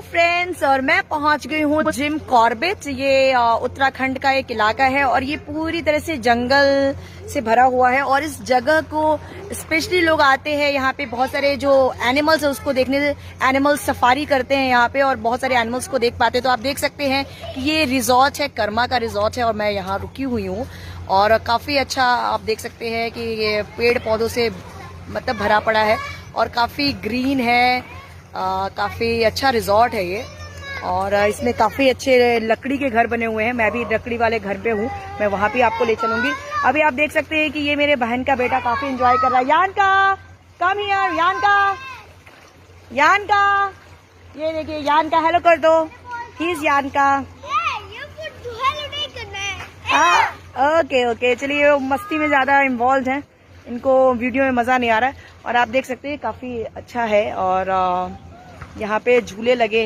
Friends, और मैं पहुंच गई हूँ जिम कॉर्बेट। ये उत्तराखंड का एक इलाका है और ये पूरी तरह से जंगल से भरा हुआ है। और इस जगह को स्पेशली लोग आते हैं यहाँ पे, बहुत सारे जो एनिमल्स है उसको देखने, एनिमल सफारी करते हैं यहाँ पे और बहुत सारे एनिमल्स को देख पाते हैं। तो आप देख सकते हैं कि ये रिजॉर्ट है, कर्मा का रिजॉर्ट है और मैं यहाँ रुकी हुई हूँ। और काफी अच्छा आप देख सकते हैं कि ये पेड़ पौधों से मतलब भरा पड़ा है और काफी ग्रीन है। काफी अच्छा रिजॉर्ट है ये। और इसमें काफी अच्छे लकड़ी के घर बने हुए हैं। मैं भी लकड़ी वाले घर पे हूँ, मैं वहां भी आपको ले चलूंगी। अभी आप देख सकते हैं कि ये मेरे बहन का बेटा काफी एंजॉय कर रहा है। यानका, कम हियर, यानका, यानका, ये देखिए यानका, हेलो कर दो। ही इज यानका। ओके ओके, चलिए वो मस्ती में ज्यादा इन्वॉल्व हैं, इनको वीडियो में मजा नहीं आ रहा है। और आप देख सकते हैं काफी अच्छा है और यहाँ पे झूले लगे हैं।